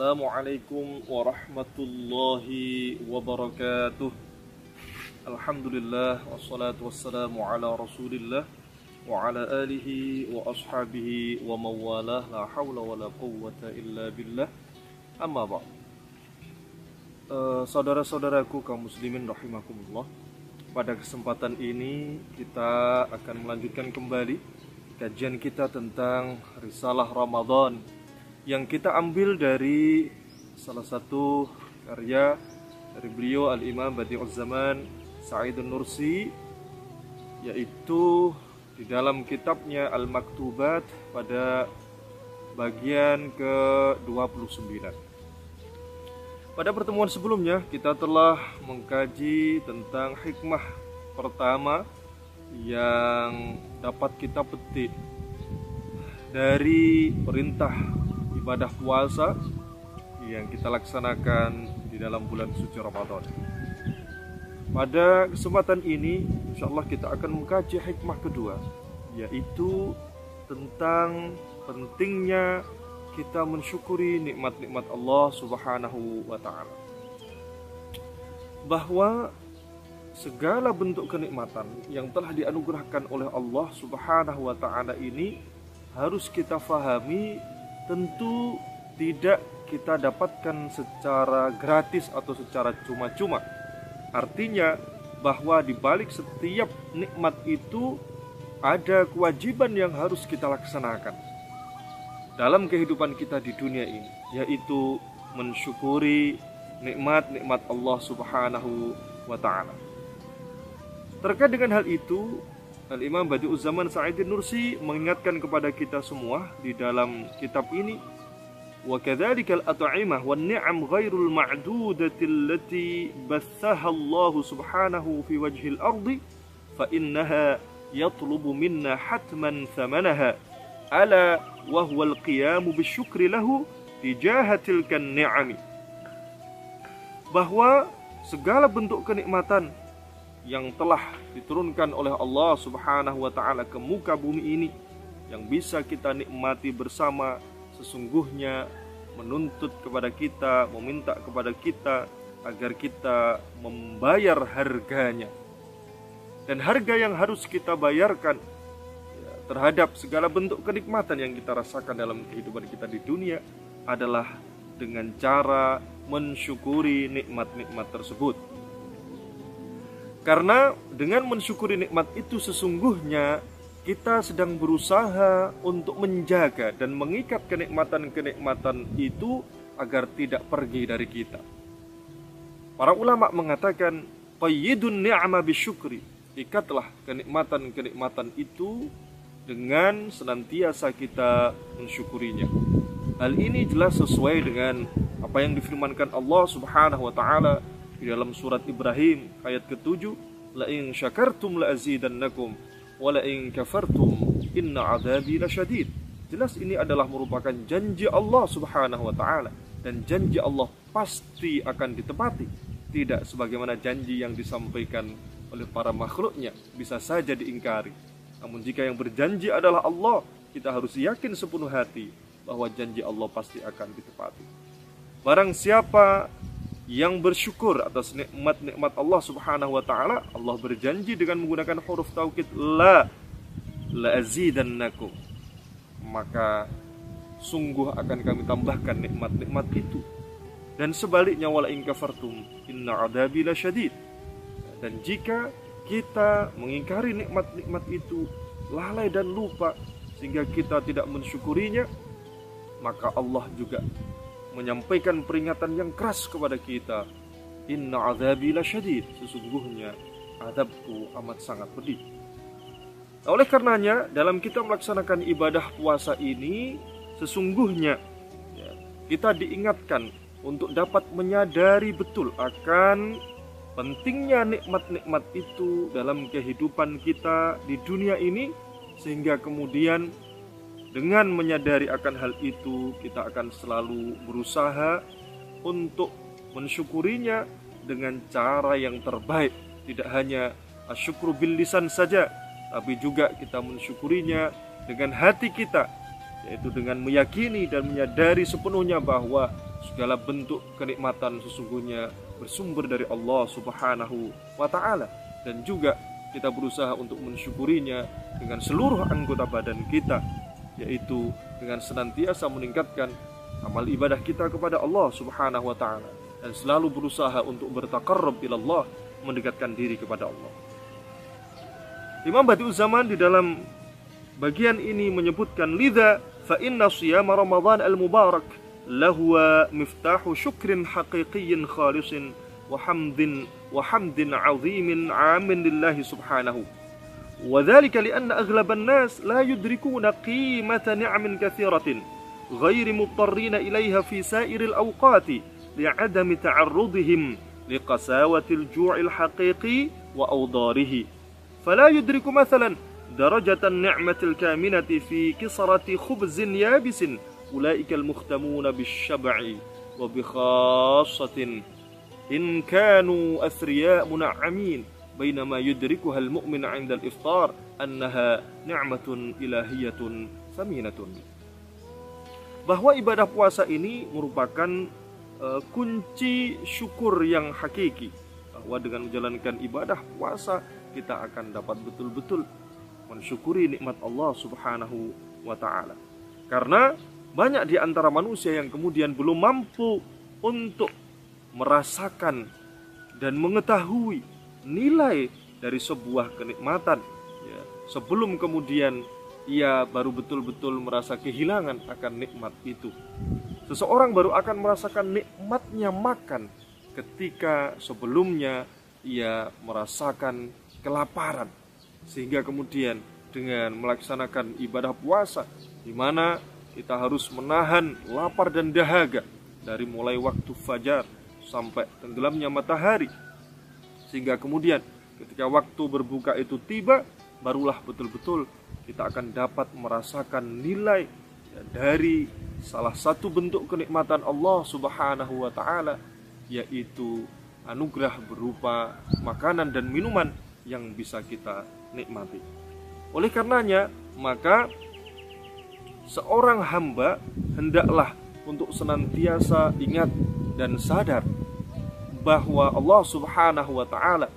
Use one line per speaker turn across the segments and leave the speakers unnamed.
Assalamualaikum warahmatullahi wabarakatuh. Alhamdulillah wassalatu wassalamu ala Rasulillah wa ala alihi wa ashabihi wa mawalah, la hawla wa la quwwata illa billah. Amma ba'd. Saudara-saudaraku kaum muslimin rahimakumullah, pada kesempatan ini kita akan melanjutkan kembali kajian kita tentang Risalah Ramadan yang kita ambil dari salah satu karya dari beliau Al-Imam Badi'uz Zaman Sa'id An-Nursi, yaitu di dalam kitabnya Al-Maktubat pada bagian ke-29. Pada pertemuan sebelumnya kita telah mengkaji tentang hikmah pertama yang dapat kita petik dari perintah ibadah puasa yang kita laksanakan di dalam bulan suci Ramadan. Pada kesempatan ini insyaallah kita akan mengkaji hikmah kedua, yaitu tentang pentingnya kita mensyukuri nikmat-nikmat Allah Subhanahu wa taala. Bahwa segala bentuk kenikmatan yang telah dianugerahkan oleh Allah Subhanahu wa taala ini harus kita fahami, tentu tidak kita dapatkan secara gratis atau secara cuma-cuma. Artinya bahwa di balik setiap nikmat itu ada kewajiban yang harus kita laksanakan dalam kehidupan kita di dunia ini, yaitu mensyukuri nikmat-nikmat Allah Subhanahu wa taala. Terkait dengan hal itu, Al-Imam Badi'uz Zaman Sa'id An-Nursi mengingatkan kepada kita semua di dalam kitab ini, wa kadzalika al-at'imah wan ni'am ghairul ma'dudati allati bathaha Allah Subhanahu fi wajhil ardi fa innaha yatlubu minna hatman thamanaha ala wa huwa al-qiyam bisyukri lahu tijaha tilka an-ni'am. Bahwa segala bentuk kenikmatan yang telah diturunkan oleh Allah Subhanahu wa taala ke muka bumi ini yang bisa kita nikmati bersama, sesungguhnya menuntut kepada kita, meminta kepada kita agar kita membayar harganya. Dan harga yang harus kita bayarkan terhadap segala bentuk kenikmatan yang kita rasakan dalam kehidupan kita di dunia adalah dengan cara mensyukuri nikmat-nikmat tersebut. Karena dengan mensyukuri nikmat itu sesungguhnya kita sedang berusaha untuk menjaga dan mengikat kenikmatan-kenikmatan itu agar tidak pergi dari kita. Para ulama mengatakan, qayyidun ni'ama bisyukri, ikatlah kenikmatan-kenikmatan itu dengan senantiasa kita mensyukurinya. Hal ini jelas sesuai dengan apa yang difirmankan Allah Subhanahu wa taala di dalam surat Ibrahim ayat ke-7, la in syakartum la azidannakum wa la in kafartum inna adzabi lasyadid. Jelas ini adalah merupakan janji Allah Subhanahu wa taala, dan janji Allah pasti akan ditepati. Tidak sebagaimana janji yang disampaikan oleh para makhluknya bisa saja diingkari. Namun jika yang berjanji adalah Allah, kita harus yakin sepenuh hati bahwa janji Allah pasti akan ditepati. Barang siapa yang bersyukur atas nikmat-nikmat Allah Subhanahu wa taala, Allah berjanji dengan menggunakan huruf taukid la azidannakum, maka sungguh akan kami tambahkan nikmat-nikmat itu. Dan sebaliknya, wala in kafartum inna adzabi lasyadid. Dan jika kita mengingkari nikmat-nikmat itu, lalai dan lupa sehingga kita tidak mensyukurinya, maka Allah juga menyampaikan peringatan yang keras kepada kita, inna adzabi lasyadid, sesungguhnya azabku amat sangat pedih. Nah, oleh karenanya dalam kita melaksanakan ibadah puasa ini sesungguhnya kita diingatkan untuk dapat menyadari betul akan pentingnya nikmat-nikmat itu dalam kehidupan kita di dunia ini, sehingga kemudian dengan menyadari akan hal itu, kita akan selalu berusaha untuk mensyukurinya dengan cara yang terbaik. Tidak hanya asyukru bil lisan saja, tapi juga kita mensyukurinya dengan hati kita, yaitu dengan meyakini dan menyadari sepenuhnya bahwa segala bentuk kenikmatan sesungguhnya bersumber dari Allah Subhanahu wa ta'ala. Dan juga kita berusaha untuk mensyukurinya dengan seluruh anggota badan kita, yaitu dengan senantiasa meningkatkan amal ibadah kita kepada Allah Subhanahu wa ta'ala, dan selalu berusaha untuk bertaqarrub ila Allah, mendekatkan diri kepada Allah. Imam Badi'uz Zaman di dalam bagian ini menyebutkan, lidha fa inna siyama Ramadan al-mubarak lahuwa miftahu syukrin haqiqiyyin khalisin wa hamdin azimin amin lillahi subhanahu. وذلك لأن أغلب الناس لا يدركون قيمة نعم كثيرة غير مضطرين إليها في سائر الأوقات لعدم تعرضهم لقساوة الجوع الحقيقي وأوضاره، فلا يدرك مثلا درجة النعمة الكامنة في كسرة خبز يابس أولئك المختمون بالشبع، وبخاصة إن كانوا أثرياء منعمين، بينما يدركها المؤمن عند الإفطار أنها نعمة إلهية ثمينة. Bahwa ibadah puasa ini merupakan kunci syukur yang hakiki, bahwa dengan menjalankan ibadah puasa kita akan dapat betul-betul mensyukuri nikmat Allah Subhanahu wa ta'ala. Karena banyak di antara manusia yang kemudian belum mampu untuk merasakan dan mengetahui nilai dari sebuah kenikmatan, ya, sebelum kemudian ia baru betul-betul merasa kehilangan akan nikmat itu. Seseorang baru akan merasakan nikmatnya makan ketika sebelumnya ia merasakan kelaparan, sehingga kemudian dengan melaksanakan ibadah puasa, di mana kita harus menahan lapar dan dahaga dari mulai waktu fajar sampai tenggelamnya matahari, sehingga kemudian ketika waktu berbuka itu tiba, barulah betul-betul kita akan dapat merasakan nilai dari salah satu bentuk kenikmatan Allah Subhanahu wa ta'ala, yaitu anugerah berupa makanan dan minuman yang bisa kita nikmati. Oleh karenanya, maka seorang hamba hendaklah untuk senantiasa ingat dan sadar bahwa Allah Subhanahu wa ta'ala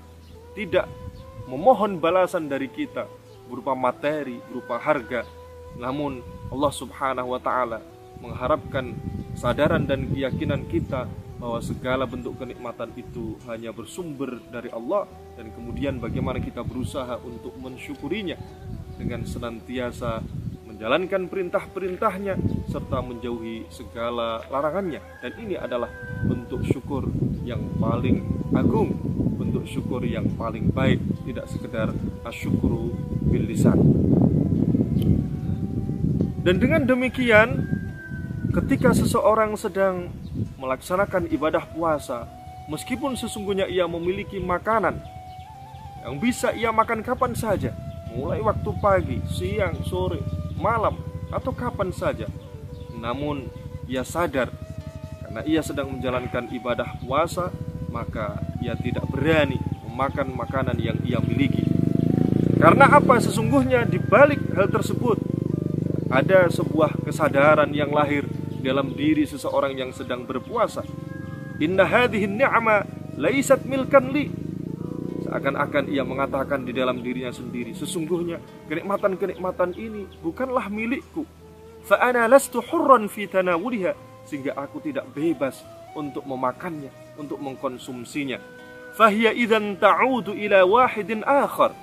tidak memohon balasan dari kita berupa materi, berupa harga. Namun Allah Subhanahu wa ta'ala mengharapkan kesadaran dan keyakinan kita bahwa segala bentuk kenikmatan itu hanya bersumber dari Allah, dan kemudian bagaimana kita berusaha untuk mensyukurinya dengan senantiasa menjalankan perintah-perintahnya serta menjauhi segala larangannya. Dan ini adalah bentuk syukur yang paling agung, bentuk syukur yang paling baik, tidak sekedar asyukuru bil lisan. Dan dengan demikian, ketika seseorang sedang melaksanakan ibadah puasa, meskipun sesungguhnya ia memiliki makanan yang bisa ia makan kapan saja, mulai waktu pagi, siang, sore, malam, atau kapan saja, namun ia sadar karena ia sedang menjalankan ibadah puasa, maka ia tidak berani memakan makanan yang ia miliki. Karena apa? Sesungguhnya di balik hal tersebut ada sebuah kesadaran yang lahir dalam diri seseorang yang sedang berpuasa. Inna hadhihi ni'ma laysat milkan li. Seakan-akan ia mengatakan di dalam dirinya sendiri, sesungguhnya kenikmatan-kenikmatan ini bukanlah milikku. Fa ana lastu hurran fi tanawuliha, sehingga aku tidak bebas untuk memakannya, untuk mengkonsumsinya. Fahiya idzan ta'udu ila wahidin akhar.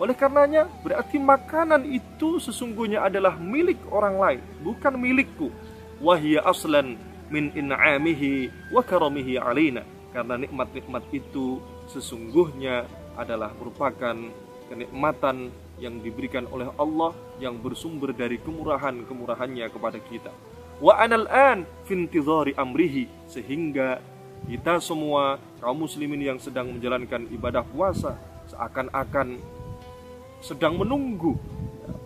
Oleh karenanya, berarti makanan itu sesungguhnya adalah milik orang lain, bukan milikku. Wahya aslan min in'amihi wa karamihi alaina. Karena nikmat-nikmat itu sesungguhnya adalah merupakan kenikmatan yang diberikan oleh Allah, yang bersumber dari kemurahan-kemurahannya kepada kita. Wa anal an fi intizari amrihi, sehingga kita semua kaum muslimin yang sedang menjalankan ibadah puasa seakan-akan sedang menunggu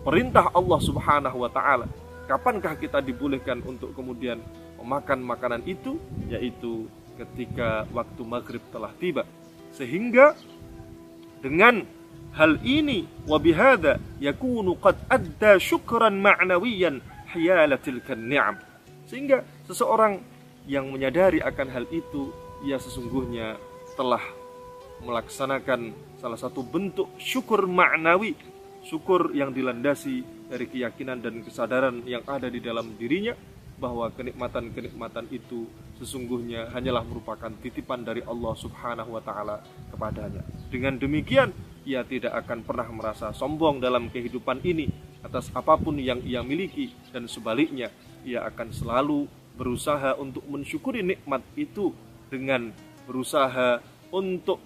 perintah Allah Subhanahu wa ta'ala. Kapankah kita dibolehkan untuk kemudian memakan makanan itu? Yaitu ketika waktu maghrib telah tiba. Sehingga dengan hal ini, wabihada yakunu qad adda syukran ma'nawiyan hiyala tilkan ni'am. Sehingga seseorang yang menyadari akan hal itu, ia sesungguhnya telah melaksanakan salah satu bentuk syukur maknawi, syukur yang dilandasi dari keyakinan dan kesadaran yang ada di dalam dirinya bahwa kenikmatan-kenikmatan itu sesungguhnya hanyalah merupakan titipan dari Allah Subhanahu wa taala kepadanya. Dengan demikian, ia tidak akan pernah merasa sombong dalam kehidupan ini atas apapun yang ia miliki, dan sebaliknya, ia akan selalu berusaha untuk mensyukuri nikmat itu dengan berusaha untuk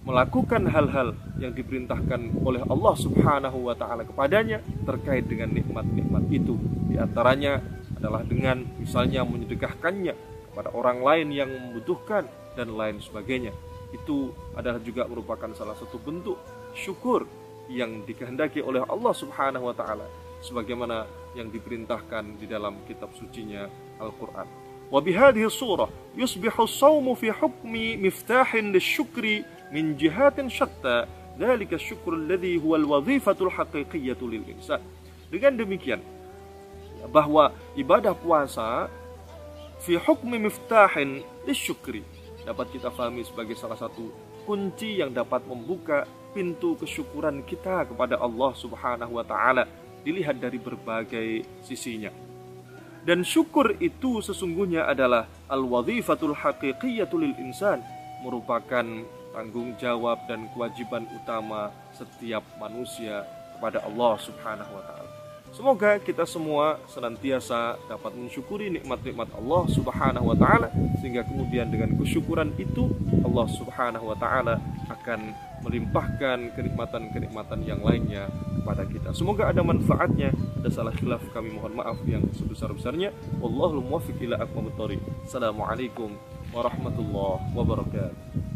melakukan hal-hal yang diperintahkan oleh Allah Subhanahu wa taala kepadanya terkait dengan nikmat-nikmat itu. Di antaranya adalah dengan misalnya menyedekahkannya kepada orang lain yang membutuhkan dan lain sebagainya. Itu adalah juga merupakan salah satu bentuk syukur yang dikehendaki oleh Allah Subhanahu wa taala sebagaimana yang diperintahkan di dalam kitab sucinya Al-Qur'an. Wa bihadhihi surah yusbihu as-shawmu fi hukmi miftahin lisyukri min jihatin syatta, dzalika asy-syukru alladhi huwa al-wadhifatul haqiqiyyatu lil insan. Dengan demikian, bahwa ibadah puasa fi hukmi miftahin lisyukri dapat kita fahami sebagai salah satu kunci yang dapat membuka pintu kesyukuran kita kepada Allah Subhanahu wa taala, dilihat dari berbagai sisinya. Dan syukur itu sesungguhnya adalah al-wadhifatul haqiqiyyatu lil insan, merupakan tanggung jawab dan kewajiban utama setiap manusia kepada Allah Subhanahu wa taala. Semoga kita semua senantiasa dapat mensyukuri nikmat-nikmat Allah Subhanahu wa taala, sehingga kemudian dengan kesyukuran itu Allah Subhanahu wa taala akan melimpahkan kenikmatan-kenikmatan yang lainnya kepada kita. Semoga ada manfaatnya. Ada salah khilaf, kami mohon maaf yang sebesar-besarnya. Wallahul muwaffiq ila aqwamit thoriq. Assalamualaikum warahmatullahi wabarakatuh.